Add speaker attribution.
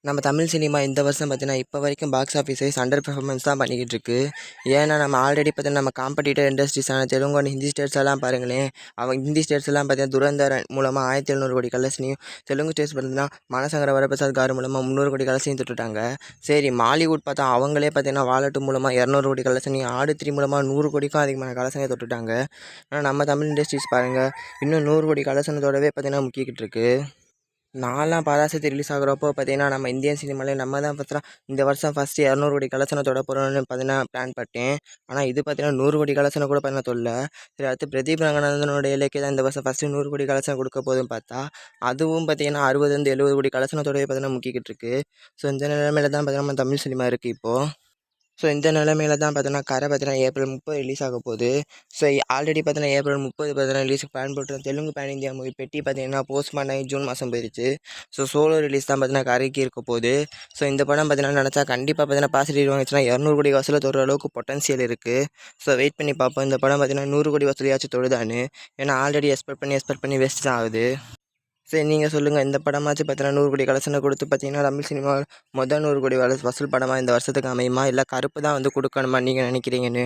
Speaker 1: நம்ம தமிழ் சினிமா இந்த வருஷம் பார்த்தீங்கன்னா, இப்போ வரைக்கும் box office wise under performance தான் பண்ணிக்கிட்டு இருக்கு. ஏன்னா, நம்ம ஆல்ரெடி பார்த்தீங்கன்னா, நம்ம காம்படிட்டர் இண்டஸ்ட்ரீஸான தெலுங்கு அண்ட் ஹிந்தி ஸ்டேட்ஸ் எல்லாம் பாருங்களேன். அவங்க ஹிந்தி ஸ்டேட்ஸ் எல்லாம் பார்த்தீங்கன்னா, துரந்தர் மூலமா 1700 கோடி கலெக்ஷனையும், தெலுங்கு ஸ்டேட்ஸ் பார்த்தீங்கன்னா, மனசங்கர வரப்பிரசாத் காரு மூலமா 300 கோடி கலெக்ஷனையும் தொட்டுட்டாங்க. சரி, மாலிவுட் பார்த்தா அவங்களே பார்த்தீங்கன்னா, வால் 2 மூலமா 200 கோடி கலெக்ஷனையும், ஆடு 3 மூலமா 100 கோடிக்கும் அதிகமான கலெக்ஷனை தொட்டுட்டாங்க. ஆனால் நம்ம தமிழ் இண்டஸ்ட்ரீஸ் பாருங்கள், இன்னும் 100 கோடி கலெக்ஷனத்தோடவே பார்த்தீங்கன்னா முக்கிக்கிட்டு இருக்கு. நான்லாம் பராசக்தி ரிலீஸ் ஆகுறப்போ பார்த்தீங்கன்னா, நம்ம இந்தியன் சினிமாலே நம்ம தான் இந்த வருஷம் ஃபஸ்ட்டு 200 கோடி கலெக்ஷனை தொட போகிறோம்னு பார்த்தீங்கன்னா பிளான் பட்டேன். ஆனால் இது பார்த்தீங்கன்னா 100 கோடி கலெக்ஷனை கூட பார்த்தீங்கன்னா தொல்ல. சரி, அடுத்து பிரதீப் ரங்கநாதனோட இலக்கே தான் இந்த வருஷம் ஃபஸ்ட்டு 100 கோடி கலெக்ஷன் கொடுக்க போதுன்னு பார்த்தா, அதுவும் பார்த்தீங்கன்னா 60 கோடி கலெக்ஷனத்தோடவே பார்த்தீங்கன்னா முக்கிக்கிட்டு இருக்கு. ஸோ இந்த நிலைமையில தான் பார்த்தீங்கன்னா நம்ம தமிழ் சினிமா இருக்குது இப்போது. ஸோ இந்த நிலைமையில தான் பார்த்தீங்கன்னா கரை பார்த்தீங்கன்னா ஏப்ரல் 30 ரிலீஸ் ஆக போகுது. ஸோ ஆல்ரெடி பார்த்தீங்கன்னா ஏப்ரல் 30 பார்த்தீங்கன்னா ரிலீஸுக்கு பிளான் போட்டு தெலுங்கு பேன் இந்தியா மூவி பெட்டி பார்த்தீங்கன்னா போஸ்ட்மார்ன் ஆகி ஜூன் மாதம் போயிடுச்சு. ஸோ சோலோ ரிலீஸ் தான் பார்த்தீங்கன்னா கரைக்கு இருக்க போகுது. ஸோ இந்த படம் பார்த்தீங்கன்னா நினச்சா கண்டிப்பாக பார்த்தீங்கன்னா பாசிட்டிவ் வாங்கிச்சுன்னா 200 கோடி வசூலை தொடுற அளவுக்கு பொட்டன்ஷியல் இருக்குது. ஸோ வெயிட் பண்ணி பார்ப்போம் இந்த படம் பார்த்தீங்கன்னா 100 கோடி வசூலியாச்சும் தொடுதான்னு. ஏன்னா ஆல்ரெடி எக்ஸ்பெக்ட் பண்ணி வேஸ்ட் தான் ஆகுது. சரி, நீங்கள் சொல்லுங்கள், இந்த படமாச்சும் பார்த்தீங்கன்னா 100 கோடி கலெக்ஷனை கொடுத்து பார்த்தீங்கன்னா தமிழ் சினிமா மொதல் 100 கோடி வசூல் படமாக இந்த வருஷத்துக்கு அமையுமா, இல்லை கருப்பு தான் வந்து கொடுக்கணுமா நீங்கள் நினைக்கிறீங்கன்னு?